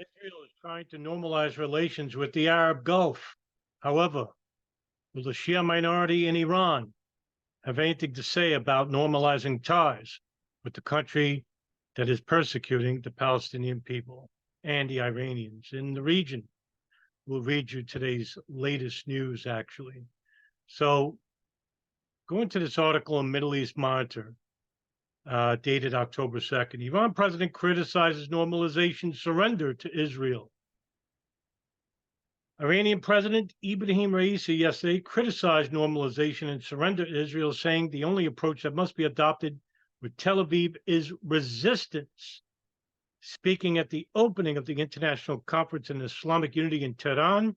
Israel is trying to normalize relations with the Arab Gulf. However, will the Shia minority in Iran have anything to say about normalizing ties with the country that is persecuting the Palestinian people and the Iranians in the region? We'll read you today's latest news, actually. So, going to this article in Middle East Monitor, dated October 2nd. Iran president criticizes normalization surrender to Israel. Iranian President Ibrahim Raisi yesterday criticized normalization and surrender to Israel, saying the only approach that must be adopted with Tel Aviv is resistance. Speaking at the opening of the International Conference on Islamic Unity in Tehran,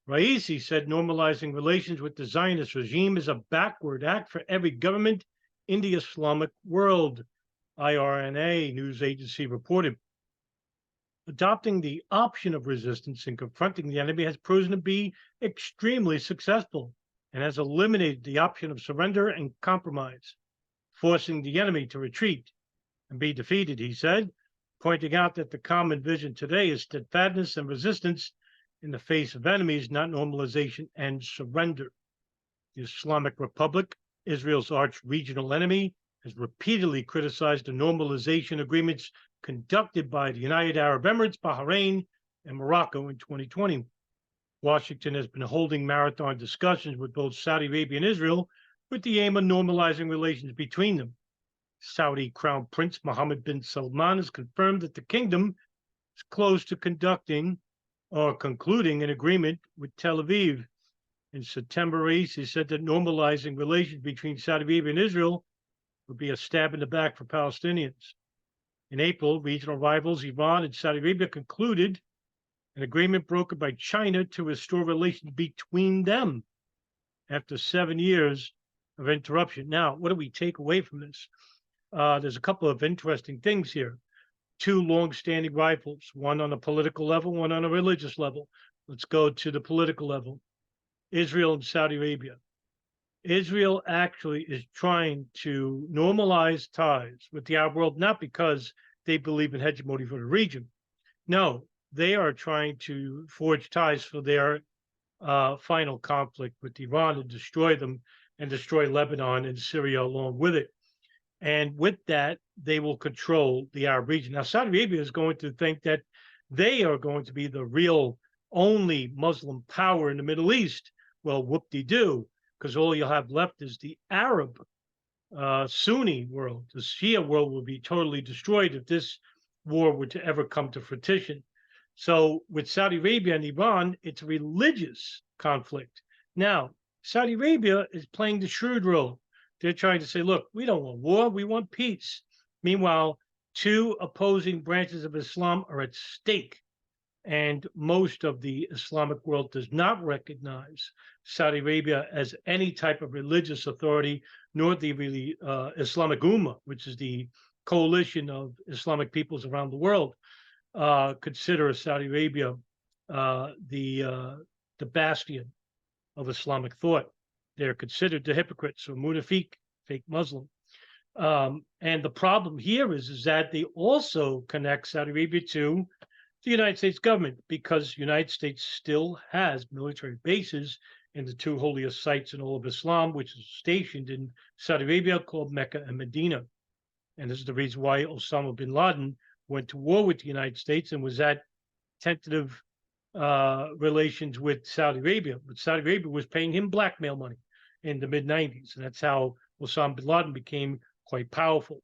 Raisi said normalizing relations with the Zionist regime is a backward act for every government in the Islamic world, IRNA news agency reported. Adopting the option of resistance in confronting the enemy has proven to be extremely successful and has eliminated the option of surrender and compromise, forcing the enemy to retreat and be defeated, he said, pointing out that the common vision today is steadfastness and resistance in the face of enemies, not normalization and surrender. The Islamic Republic, Israel's arch regional enemy, has repeatedly criticized the normalization agreements conducted by the United Arab Emirates, Bahrain, and Morocco in 2020. Washington has been holding marathon discussions with both Saudi Arabia and Israel with the aim of normalizing relations between them. Saudi Crown Prince Mohammed bin Salman has confirmed that the kingdom is close to conducting or concluding an agreement with Tel Aviv. In September, Raisi said that normalizing relations between Saudi Arabia and Israel would be a stab in the back for Palestinians. In April, regional rivals Iran and Saudi Arabia concluded an agreement brokered by China to restore relations between them after 7 years of interruption. Now, what do we take away from this? There's a couple of interesting things here. Two long-standing rivals, one on a political level, one on a religious level. Let's go to the political level. Israel and Saudi Arabia. Israel actually is trying to normalize ties with the Arab world, not because they believe in hegemony for the region. No, they are trying to forge ties for their final conflict with Iran and destroy them and destroy Lebanon and Syria along with it. And with that, they will control the Arab region. Now, Saudi Arabia is going to think that they are going to be the real only Muslim power in the Middle East. Well, whoop-de-doo, because all you'll have left is the Arab Sunni world. The Shia world will be totally destroyed if this war were to ever come to fruition. So with Saudi Arabia and Iran, it's a religious conflict. Now, Saudi Arabia is playing the shrewd role. They're trying to say, look, we don't want war, we want peace. Meanwhile, two opposing branches of Islam are at stake. And most of the Islamic world does not recognize Saudi Arabia as any type of religious authority, nor the Islamic Ummah, which is the coalition of Islamic peoples around the world, consider Saudi Arabia the bastion of Islamic thought. They're considered the hypocrites or munafiq, fake Muslim. And the problem here is that they also connect Saudi Arabia to the United States government, because the United States still has military bases in the two holiest sites in all of Islam, which is stationed in Saudi Arabia, called Mecca and Medina. And this is the reason why Osama bin Laden went to war with the United States and was at tentative relations with Saudi Arabia. But Saudi Arabia was paying him blackmail money in the mid-90s. And that's how Osama bin Laden became quite powerful.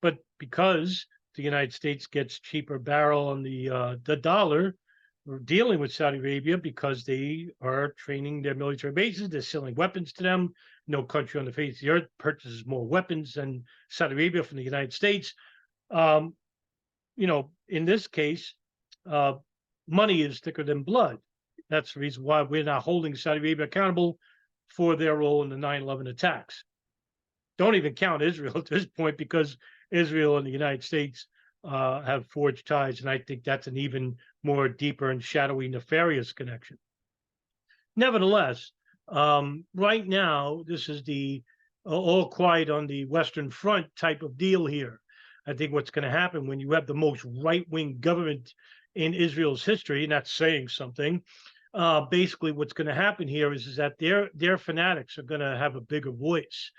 But because the United States gets cheaper barrel on the dollar, we're dealing with Saudi Arabia because they are training their military bases. They're selling weapons to them. No country on the face of the earth purchases more weapons than Saudi Arabia from the United States. In this case, money is thicker than blood. That's the reason why we're not holding Saudi Arabia accountable for their role in the 9/11 attacks. Don't even count Israel at this point, because Israel and the United States have forged ties, and I think that's an even more deeper and shadowy, nefarious connection. Nevertheless, right now, this is the all quiet on the Western Front type of deal here. I think what's going to happen when you have the most right-wing government in Israel's history, and that's saying something. Basically, what's going to happen here is that their fanatics are going to have a bigger voice,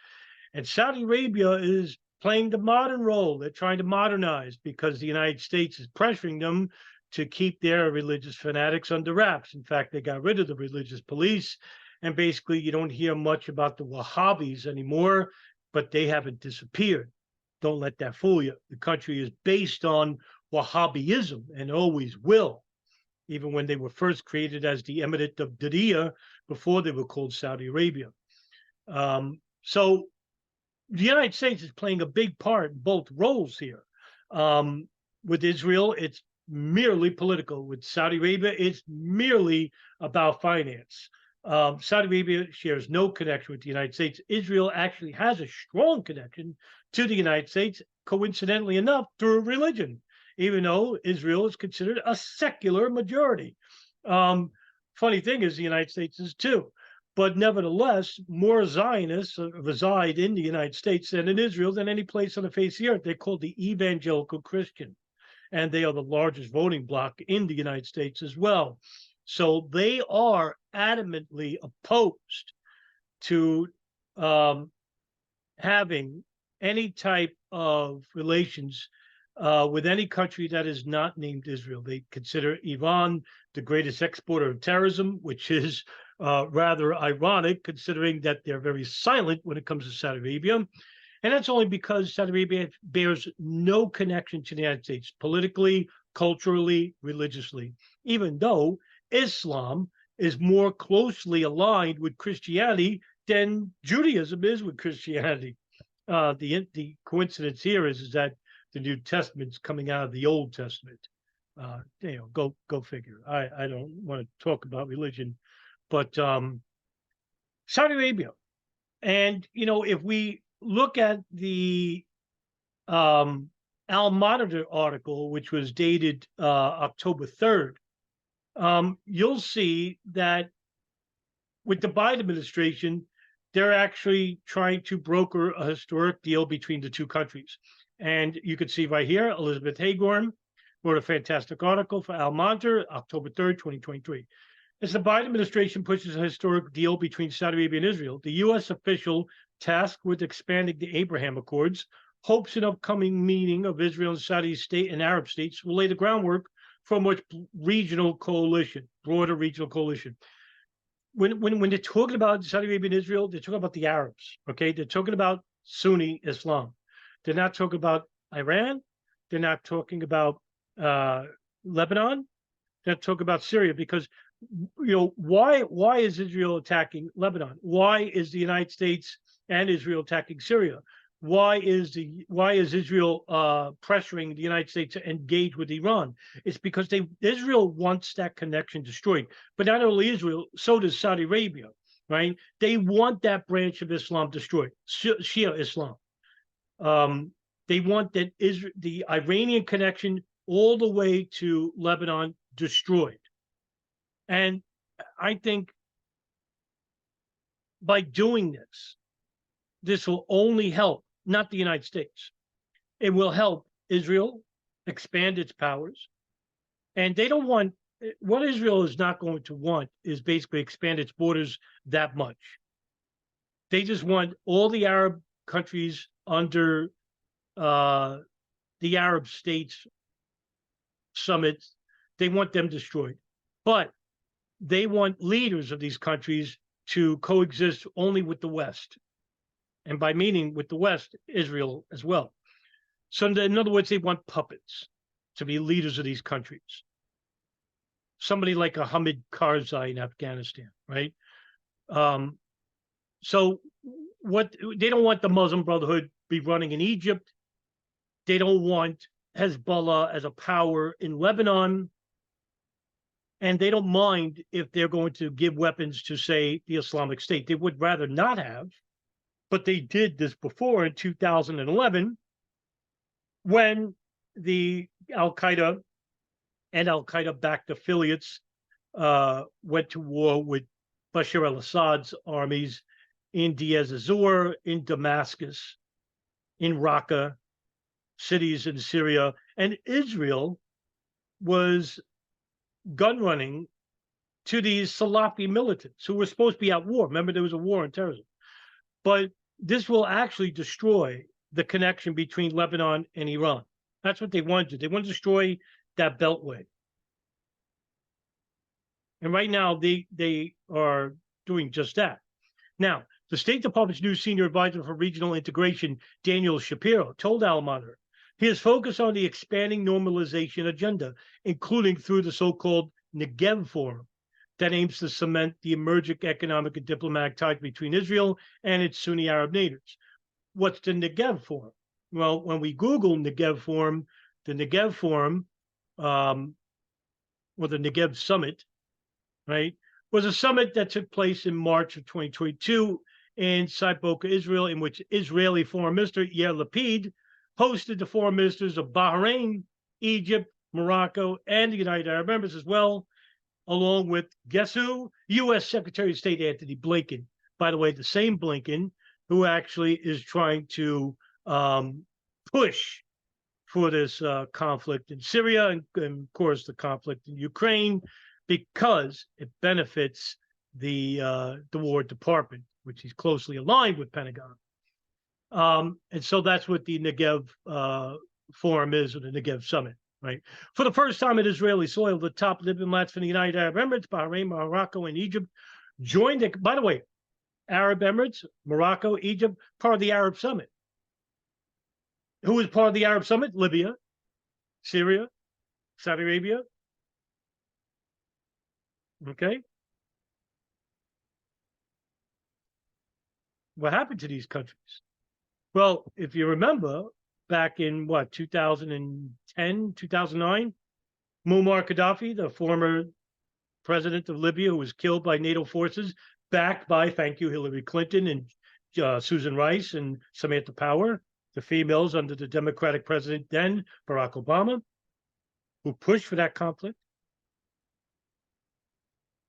and Saudi Arabia is playing the modern role. They're trying to modernize because the United States is pressuring them to keep their religious fanatics under wraps. In fact, they got rid of the religious police, and basically you don't hear much about the Wahhabis anymore, but they haven't disappeared. Don't let that fool you. The country is based on Wahhabism and always will, even when they were first created as the Emirate of Diriyah before they were called Saudi Arabia. So the United States is playing a big part in both roles here. With Israel, it's merely political. With Saudi Arabia, it's merely about finance. Saudi Arabia shares no connection with the United States. Israel actually has a strong connection to the United States, coincidentally enough, through religion, even though Israel is considered a secular majority. Funny thing is, the United States is too. But nevertheless, more Zionists reside in the United States than in Israel than any place on the face of the earth. They're called the evangelical Christian, and they are the largest voting bloc in the United States as well. So they are adamantly opposed to having any type of relations with any country that is not named Israel. They consider Iran the greatest exporter of terrorism, which is rather ironic considering that they're very silent when it comes to Saudi Arabia. And that's only because Saudi Arabia bears no connection to the United States politically, culturally, religiously, even though Islam is more closely aligned with Christianity than Judaism is with Christianity. The coincidence here is that the New Testament's coming out of the Old Testament. Go figure. I don't want to talk about religion, but Saudi Arabia, and if we look at the Al Monitor article, which was dated October 3rd, you'll see that with the Biden administration, they're actually trying to broker a historic deal between the two countries. And you can see right here, Elizabeth Hagorn wrote a fantastic article for Al Monitor, October 3rd, 2023. As the Biden administration pushes a historic deal between Saudi Arabia and Israel, the U.S. official tasked with expanding the Abraham Accords hopes an upcoming meeting of Israel and Saudi state and Arab states will lay the groundwork for a much regional coalition, broader regional coalition. When they're talking about Saudi Arabia and Israel, they're talking about the Arabs, okay? They're talking about Sunni Islam. They're not talking about Iran. They're not talking about Lebanon. They're talking about Syria because, why is Israel attacking Lebanon? Why is the United States and Israel attacking Syria? Why is Israel pressuring the United States to engage with Iran? It's because Israel wants that connection destroyed. But not only Israel, so does Saudi Arabia, right? They want that branch of Islam destroyed, Shia Islam. They want that the Iranian connection all the way to Lebanon destroyed. And I think by doing this will only help, not the United States. It will help Israel expand its powers. And they don't want, what Israel is not going to want is basically expand its borders that much. They just want all the Arab countries under the Arab states summit, they want them destroyed. But they want leaders of these countries to coexist only with the West. And by meaning with the West, Israel as well. So in other words, they want puppets to be leaders of these countries. Somebody like a Hamid Karzai in Afghanistan, right? So what they don't want the Muslim Brotherhood be running in Egypt. They don't want Hezbollah as a power in Lebanon. And they don't mind if they're going to give weapons to, say, the Islamic State. They would rather not have, but they did this before in 2011 when the Al-Qaeda and Al-Qaeda-backed affiliates went to war with Bashar al-Assad's armies in Deir ez-Zor, in Damascus, in Raqqa, cities in Syria, and Israel was gun running to these Salafi militants who were supposed to be at war. Remember, there was a war on terrorism. But this will actually destroy the connection between Lebanon and Iran. That's what they want to do. They want to destroy that beltway. And right now, they are doing just that. Now, the State Department's new senior advisor for regional integration, Daniel Shapiro, told Al Monitor he is focused on the expanding normalization agenda, including through the so-called Negev Forum that aims to cement the emerging economic and diplomatic ties between Israel and its Sunni Arab neighbors. What's the Negev Forum? Well, when we Google Negev Forum, the Negev Forum, or the Negev Summit, right, was a summit that took place in March of 2022 in Saiboka, Israel, in which Israeli Foreign Minister Yair Lapid hosted the foreign ministers of Bahrain, Egypt, Morocco, and the United Arab Emirates as well, along with, guess who? U.S. Secretary of State Antony Blinken. By the way, the same Blinken who actually is trying to push for this conflict in Syria and, of course, the conflict in Ukraine, because it benefits the War Department, which is closely aligned with Pentagon. And so that's what the Negev Forum is, or the Negev Summit, right? For the first time at Israeli soil, the top diplomats from the United Arab Emirates, Bahrain, Morocco, and Egypt joined it. By the way, Arab Emirates, Morocco, Egypt, part of the Arab Summit. Who is part of the Arab Summit? Libya, Syria, Saudi Arabia. Okay. What happened to these countries? Well, if you remember, back in 2010, 2009, Muammar Gaddafi, the former president of Libya, who was killed by NATO forces, backed by, thank you, Hillary Clinton and Susan Rice and Samantha Power, the females under the Democratic president then, Barack Obama, who pushed for that conflict,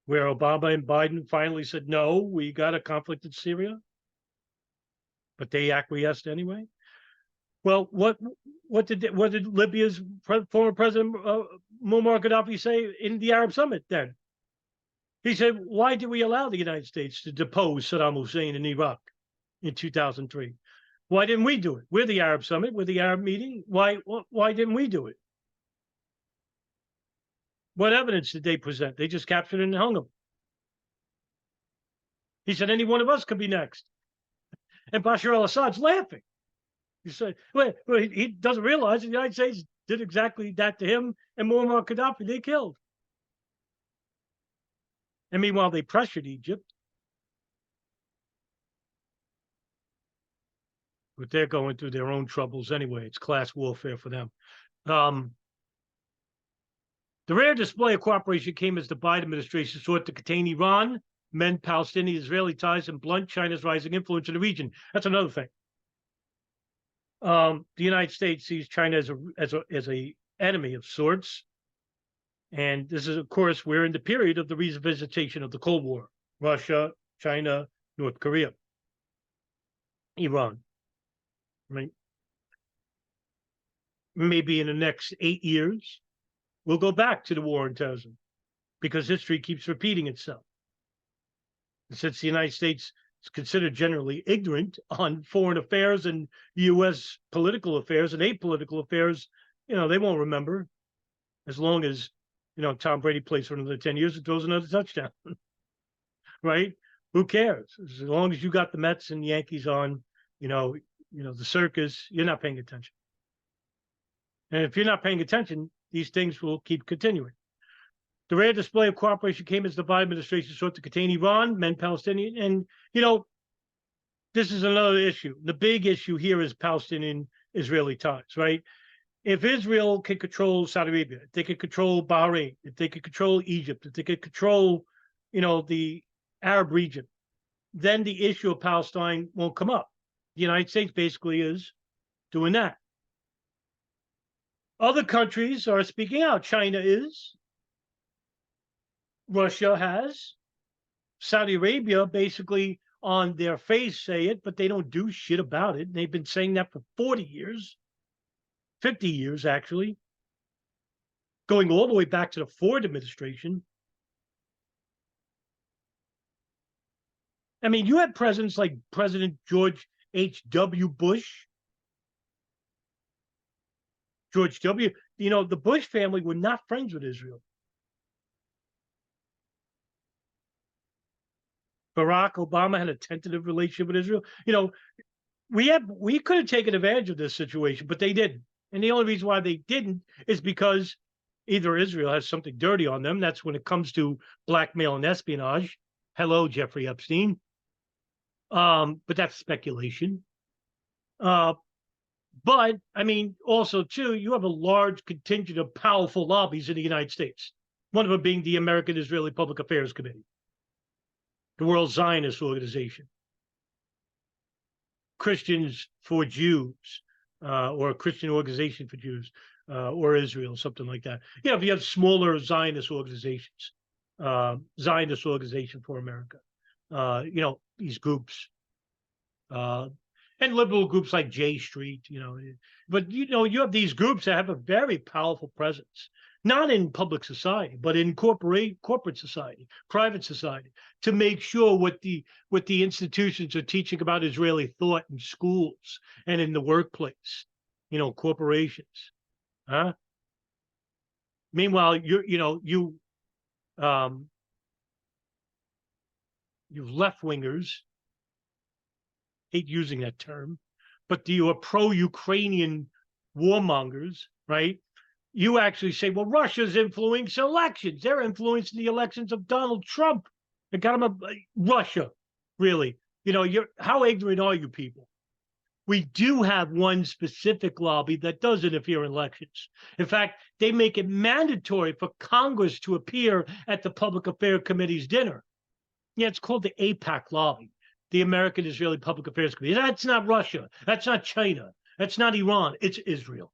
where Obama and Biden finally said, no, we got a conflict in Syria, but they acquiesced anyway. Well, what did Libya's former president Muammar Gaddafi say in the Arab Summit then? He said, why did we allow the United States to depose Saddam Hussein in Iraq in 2003? Why didn't we do it? We're the Arab Summit, we're the Arab meeting. Why didn't we do it? What evidence did they present? They just captured and hung him. He said, any one of us could be next. And Bashar al-Assad's laughing. He said, well, he doesn't realize the United States did exactly that to him, and Muammar Gaddafi they killed. And meanwhile, they pressured Egypt. But they're going through their own troubles anyway. It's class warfare for them. The rare display of cooperation came as the Biden administration sought to contain Iran, mend Palestinian-Israeli ties, and blunt China's rising influence in the region. That's another thing. The United States sees China as a enemy of sorts. And this is, of course, we're in the period of the revisitation of the Cold War. Russia, China, North Korea, Iran, right? Maybe in the next 8 years, we'll go back to the war on terrorism because history keeps repeating itself. And since the United States is considered generally ignorant on foreign affairs and U.S. political affairs and apolitical affairs, they won't remember as long as Tom Brady plays for another 10 years and throws another touchdown, right? Who cares? As long as you got the Mets and Yankees on, the circus, you're not paying attention. And if you're not paying attention, these things will keep continuing. The rare display of cooperation came as the Biden administration sought to contain Iran, mend Palestinian, and, this is another issue. The big issue here is Palestinian-Israeli ties, right? If Israel can control Saudi Arabia, if they can control Bahrain, if they can control Egypt, if they can control, the Arab region, then the issue of Palestine won't come up. The United States basically is doing that. Other countries are speaking out. China is. Russia has. Saudi Arabia basically on their face say it, but they don't do shit about it. They've been saying that for 40 years. 50 years, actually. going all the way back to the Ford administration. I mean, you had presidents like President George H.W. Bush. George W. You know, the Bush family were not friends with Israel. Barack Obama had a tentative relationship with Israel. You know, we could have taken advantage of this situation, but they didn't. And the only reason why they didn't is because either Israel has something dirty on them. That's when it comes to blackmail and espionage. Hello, Jeffrey Epstein. But that's speculation. But I mean, also too, you have a large contingent of powerful lobbies in the United States. One of them being the American Israeli Public Affairs Committee, the World Zionist Organization, Christians for Jews, or a Christian organization for Jews, or Israel, something like that. Yeah, if you have smaller Zionist organizations, Zionist Organization for America, you know, these groups, and liberal groups like J Street, you know. But, you know, you have these groups that have a very powerful presence, not in public society, but in corporate society, private society, to make sure what the institutions are teaching about Israeli thought in schools and in the workplace, you know, corporations. Huh? Meanwhile, you left-wingers, hate using that term, but you are pro-Ukrainian warmongers, right? You actually say, well, Russia's influencing elections. They're influencing the elections of Donald Trump. They got him Russia, really. You know, how ignorant are you people? We do have one specific lobby that does interfere in elections. In fact, they make it mandatory for Congress to appear at the Public Affairs Committee's dinner. Yeah, it's called the AIPAC lobby, the American Israeli Public Affairs Committee. That's not Russia. That's not China. That's not Iran. It's Israel.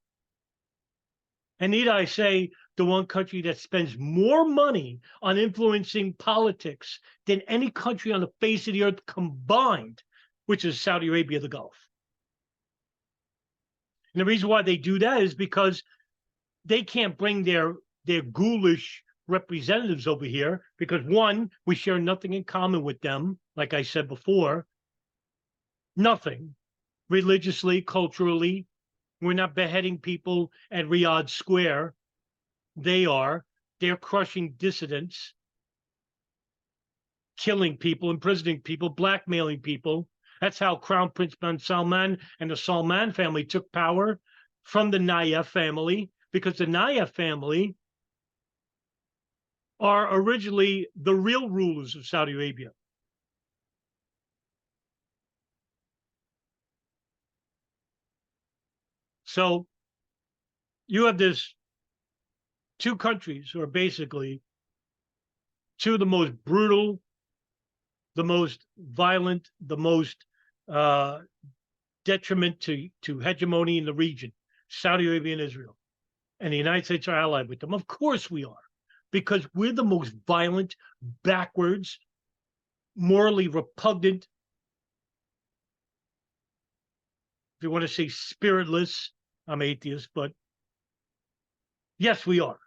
And need I say, the one country that spends more money on influencing politics than any country on the face of the earth combined, which is Saudi Arabia, the Gulf. And the reason why they do that is because they can't bring their ghoulish representatives over here because, one, we share nothing in common with them, like I said before. Nothing. Religiously, culturally. We're not beheading people at Riyadh Square. They are. They're crushing dissidents, killing people, imprisoning people, blackmailing people. That's how Crown Prince bin Salman and the Salman family took power from the Nayef family, because the Nayef family are originally the real rulers of Saudi Arabia. So you have this two countries who are basically two of the most brutal, the most violent, the most detriment to hegemony in the region, Saudi Arabia and Israel. And the United States are allied with them. Of course we are, because we're the most violent, backwards, morally repugnant, if you want to say spiritless, I'm atheist, but yes, we are.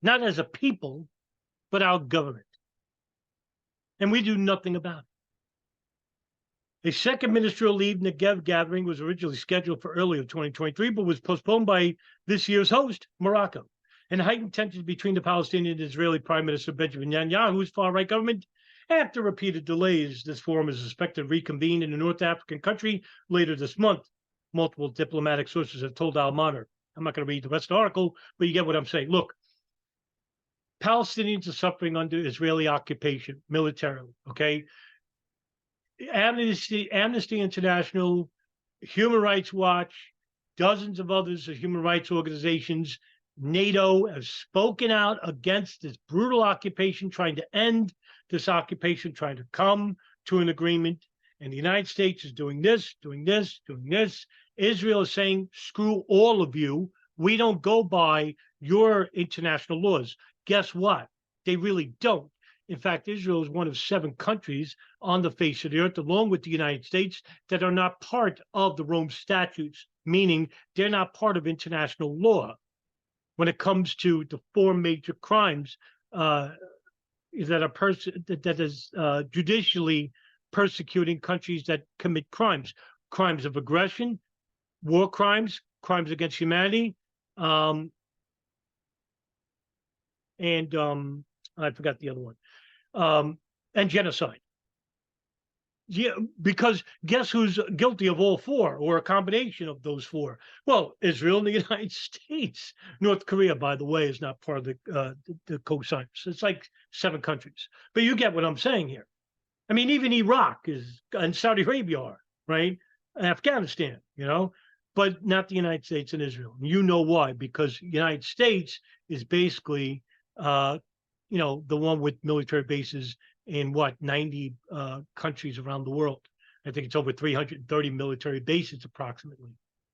Not as a people, but our government. And we do nothing about it. A second ministerial leave Negev gathering was originally scheduled for early of 2023, but was postponed by this year's host, Morocco. And heightened tensions between the Palestinian and Israeli Prime Minister Benjamin Netanyahu's far-right government. After repeated delays, this forum is expected to reconvene in a North African country later this month. Multiple diplomatic sources have told Al Manar. I'm not going to read the rest of the article, but you get what I'm saying. Look, Palestinians are suffering under Israeli occupation militarily, okay? Amnesty International, Human Rights Watch, dozens of others of human rights organizations, NATO have spoken out against this brutal occupation, trying to end this occupation, trying to come to an agreement. And the United States is doing this, doing this, doing this. Israel is saying, screw all of you. We don't go by your international laws. Guess what? They really don't. In fact, Israel is one of 7 countries on the face of the earth, along with the United States, that are not part of the Rome Statutes, meaning they're not part of international law. when it comes to the four major crimes that is judicially persecuting countries that commit crimes: crimes of aggression, war crimes, crimes against humanity, and I forgot the other one, and genocide. Yeah, because guess who's guilty of all four, or a combination of those four? Well, Israel and the United States. North Korea, by the way, is not part of the co-signers. It's like 7 countries. But you get what I'm saying here. I mean, even Iraq is, and Saudi Arabia are, right? Afghanistan, but not the United States and Israel. You know why? Because the United States is basically, the one with military bases in 90 countries around the world. I think it's over 330 military bases approximately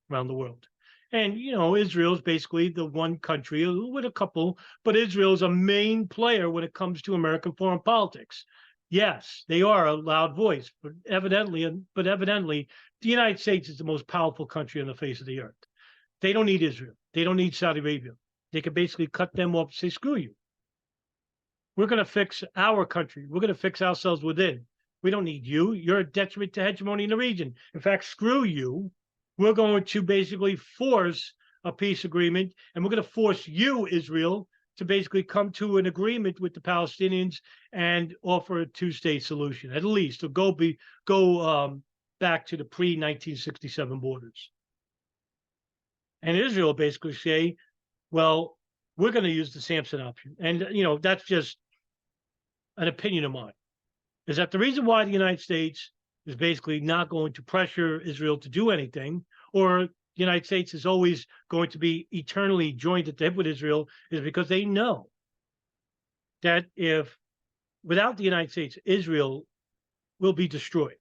around the world. And, Israel is basically the one country with a couple, but Israel is a main player when it comes to American foreign politics. Yes, they are a loud voice, but evidently, the United States is the most powerful country on the face of the earth. They don't need Israel. They don't need Saudi Arabia. They could basically cut them off and say, screw you. We're going to fix our country. We're going to fix ourselves within. We don't need you. You're a detriment to hegemony in the region. In fact, screw you. We're going to basically force a peace agreement, and we're going to force you, Israel, to basically come to an agreement with the Palestinians and offer a 2-state solution, at least, or go back to the pre-1967 borders. And Israel basically say, well, we're going to use the Samson option. And, that's just an opinion of mine, is that the reason why the United States is basically not going to pressure Israel to do anything, or the United States is always going to be eternally joined at the hip with Israel, is because they know that if without the United States, Israel will be destroyed.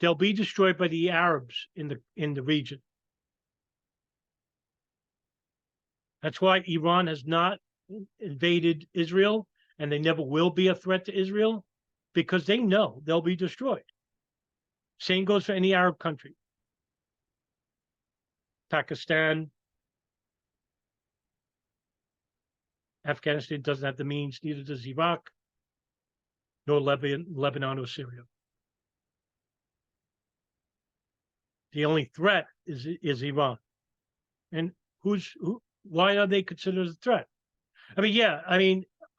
They'll be destroyed by the Arabs in the region. That's why Iran has not invaded Israel, and they never will be a threat to Israel, because they know they'll be destroyed. Same goes for any Arab country. Pakistan, Afghanistan doesn't have the means, neither does Iraq, nor Lebanon or Syria. The only threat is Iran. And why are they considered a threat?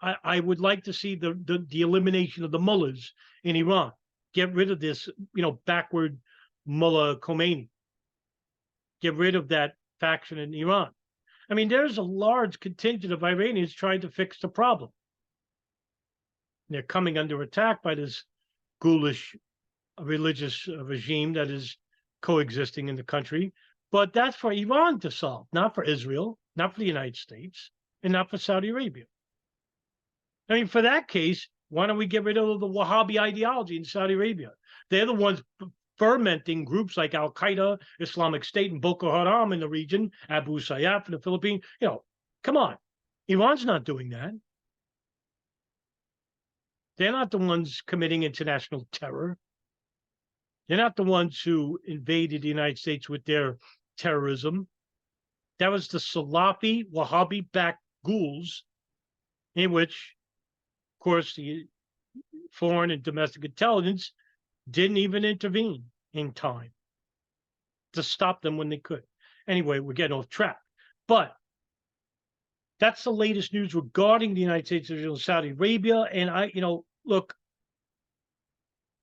I would like to see the elimination of the mullahs in Iran. Get rid of this, backward mullah Khomeini. Get rid of that faction in Iran. There's a large contingent of Iranians trying to fix the problem. They're coming under attack by this ghoulish religious regime that is coexisting in the country. But that's for Iran to solve, not for Israel, not for the United States, and not for Saudi Arabia. For that case, why don't we get rid of the Wahhabi ideology in Saudi Arabia? They're the ones fermenting groups like Al-Qaeda, Islamic State, and Boko Haram in the region, Abu Sayyaf in the Philippines. Come on. Iran's not doing that. They're not the ones committing international terror. They're not the ones who invaded the United States with their terrorism. That was the Salafi, Wahhabi-backed ghouls, in which, of course, the foreign and domestic intelligence didn't even intervene in time to stop them when they could. Anyway, we're getting off track. But that's the latest news regarding the United States, Israel, and Saudi Arabia. And look,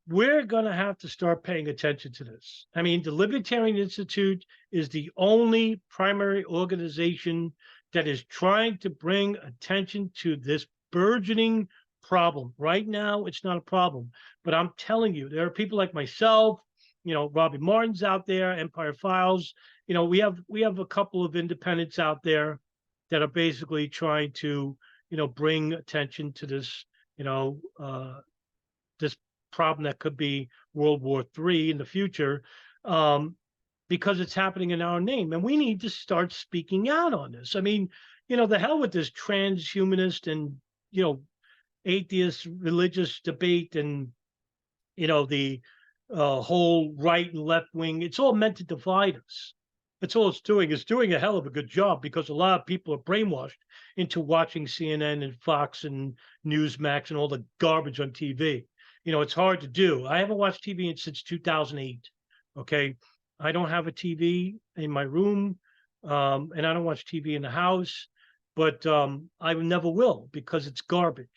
we're going to have to start paying attention to this. The Libertarian Institute is the only primary organization that is trying to bring attention to this burgeoning problem. Right now, it's not a problem, but I'm telling you, there are people like myself, Robbie Martin's out there, Empire Files. We have a couple of independents out there that are basically trying to, bring attention to this, this problem that could be World War III in the future, because it's happening in our name, and we need to start speaking out on this. The hell with this transhumanist and atheist religious debate, and the whole right and left wing. It's all meant to divide us. That's all it's doing. It's doing a hell of a good job because a lot of people are brainwashed into watching CNN and Fox and Newsmax and all the garbage on TV. You know, it's hard to do. I haven't watched TV since 2008. Okay. I don't have a TV in my room, and I don't watch TV in the house, but I never will because it's garbage.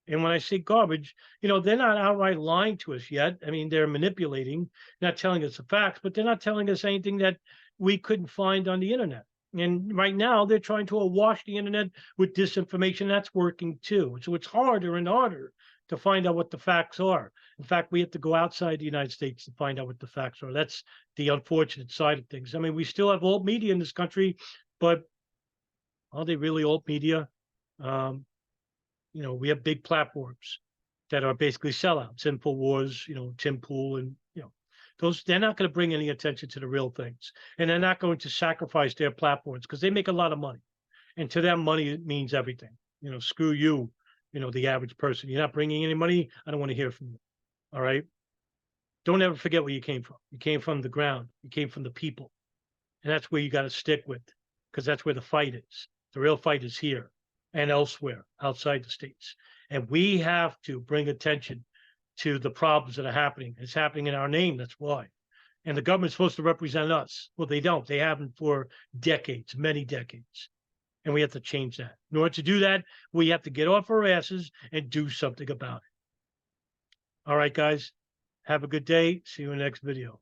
And when I say garbage, you know, they're not outright lying to us yet. I mean, they're manipulating, not telling us the facts, but they're not telling us anything that we couldn't find on the internet. And right now, they're trying to awash the internet with disinformation. That's working too. So it's harder and harder to find out what the facts are. In fact, we have to go outside the United States to find out what the facts are. That's the unfortunate side of things. I mean, we still have old media in this country, but are they really old media? You know, we have big platforms that are basically sellouts, InfoWars, you know, Tim Pool, and, you know, those, they're not going to bring any attention to the real things. And they're not going to sacrifice their platforms because they make a lot of money. And to them, money means everything. You know, screw you, you know, the average person. You're not bringing any money. I don't want to hear from you. All right. Don't ever forget where you came from. You came from the ground. You came from the people. And that's where you got to stick with, because that's where the fight is. The real fight is here and elsewhere outside the states. And we have to bring attention to the problems that are happening. It's happening in our name. That's why. And the government's supposed to represent us. Well, they don't. They haven't for decades, many decades. And we have to change that. In order to do that, we have to get off our asses and do something about it. All right, guys. Have a good day. See you in the next video.